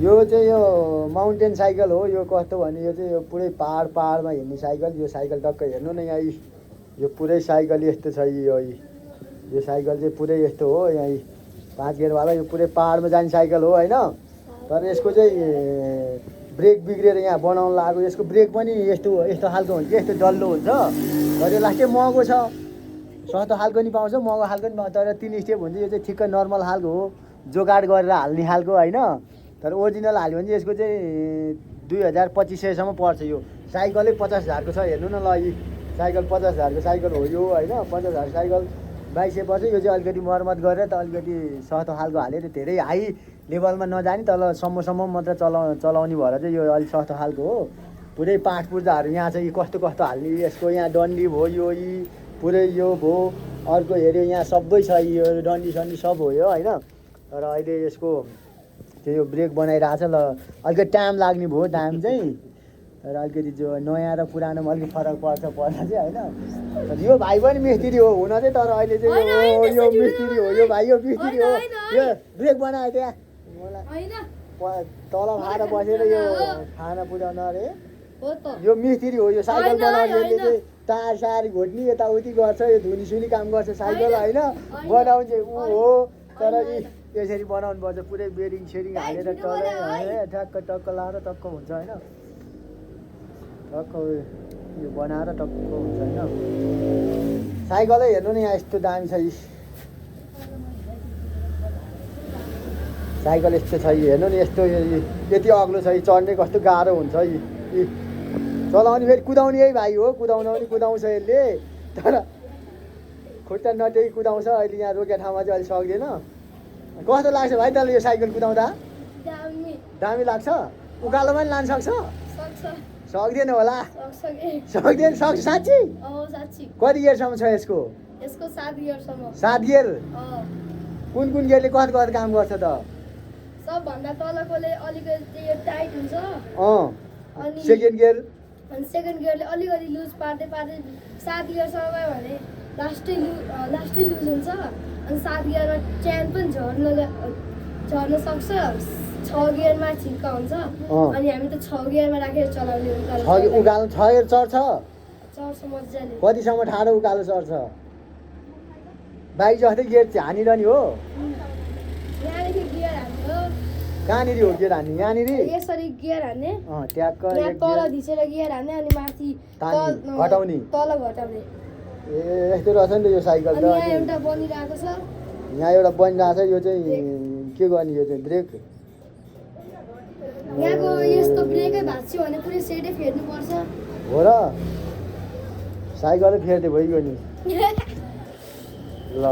यो चाहिँ यो माउन्टेन साइकल हो। यो कस्तो भने यो चाहिँ यो पुरै पाहाडमा हिँड्ने साइकल। यो साइकल टक्क हेर्नु न यहाँ यो पुरै साइकल यस्तो छ। यो साइकल चाहिँ पुरै यस्तो हो। यहाँ 5 गियरवाला यो पुरै पाहाडमा जाने साइकल हो होइन। तर यसको चाहिँ ब्रेक बिग्रेर यहाँ बनाउनु लाग्यो। यसको ब्रेक पनि यस्तो खालको हुन्छ, यस्तो डल्लो हुन्छ। तर यो लास्टै महँगो छ। सस्तो खालको नि पाउँछ, महँगो खालको नि पाउँछ। तर 3 स्टेप हुन्छ। यो चाहिँ ठिक्क नर्मल खालको हो, जोगाड गरेर हाल्ने खालको होइन। तर ओरिजिनल हाल्यो भने चाहिँ यसको चाहिँ 2200-2500सम्म पर्छ। यो साइकलै 50,000को छ। हेर्नु न ल, यी साइकल 50,000को साइकल हो यो होइन। 50,000 साइकल 2200 पर्छ। यो चाहिँ अलिकति मर्मत गरेर त अलिकति सस्तो खालको हाल्यो। धेरै हाई लेभलमा नजाने तल सम्म मात्र चलाउने भएर चाहिँ यो अलिक सस्तो खालको हो। पुरै पाठ पूजाहरू यहाँ चाहिँ कस्तो हाल्ने। यसको यहाँ डन्डी भयो, यो पुरै यो भयो। अर्को हेऱ्यो यहाँ सबै छ, यो डन्डी सन्डी सब हो यो होइन। तर अहिले यसको त्यो यो ब्रेक बनाइरहेको छ। ल अलिकति टाइम लाग्ने भयो, टाइम चाहिँ। तर अलिकति जो नयाँ र पुरानोमा अलिकति फरक पर्दा चाहिँ होइन। तर यो भाइ पनि मिस्त्री हो हुन चाहिँ। तर अहिले चाहिँ यो मिस्त्री हो, यो भाइ यो मिस्त्री हो। यो ब्रेक बनायो त्यहाँ मलाई तल खाएर बसेर यो खाना पुर्याउन अरे यो मिस्त्री हो। यो साइकल बनाउने चाहिँ टायर सार घोट्ने यताउति गर्छ, यो धुनी सुनी काम गर्छ साइकल होइन। बनाउने चाहिँ ऊ हो। तर यसरी बनाउनु पर्छ, पुरै बेरिङ सेरिङ हालेर टल्लै टक्क लाएर टक्क हुन्छ होइन। टक्क यो बनाएर टक्क हुन्छ होइन। साइकलै हेर्नु न यहाँ यस्तो दामी छ। साइकल यस्तो छ हेर्नु नि, यस्तो यति अग्लो छ। चढ्ने कस्तो गाह्रो हुन्छ। चलाउने फेरि कुदाउने यही भाइ हो। कुदाउन पनि कुदाउँछ यसले, तर खुट्टा नटेकी कुदाउँछ। अहिले यहाँ रोकेको ठाउँमा चाहिँ अहिले सक्दैन। कस्तो लाग्छ भाइ तँलाई यो साइकल कुदाउँदा? दामी लाग्छ। उकालो पनि लान सक्छ? सक्दैन होला। सक्दैन, सक्छ साँच्ची? कति गियरसम्म छ यसको? 7 गियरसम्म। 7 गियर? कुन गियरले कस्तो काम गर्छ त? सबभन्दा तलकोले अलिकति यो टाइट हुन्छ। अनि सेकेन्ड गियर? अनि सेकेन्ड गियरले अलिकति लुज पार्दै 7 गियरसम्म गयो भने लास्टै लुज हुन्छ। अनि 7 गियरमा चेन पनि झर्न सक्छ। 6 गियरमा ठिक्क हुन्छ। अनि हामी त 6 गियरमा राखेर चलाउने उकालो 6 गियर चढ्छ मजाले। कतिसम्म ठाडो उकालो चढ्छ? बाइक जस्तै गियर हानिरहने हो? यहाँदेखि गियर हान्यो। कहाँनिर हो गियर हान्ने? यहाँनिर यसरी गियर हान्ने, ट्याक्क यहाँ तल धिसेर गियर हान्ने, अनि माथि घटाउने, तल घटाउने। ए यस्तो रहेछ नि त यो साइकल त। यहाँ एउटा बनिरहेको छ, यहाँ एउटा बनिरहेको छ। यो चाहिँ के गर्ने? यो चाहिँ ब्रेक यहाँको यस्तो ब्रेकै भाँच्यो भने पुरै सेटै फेर्नुपर्छ। हो र? साइकलै फेर्दै भइगयो नि। ल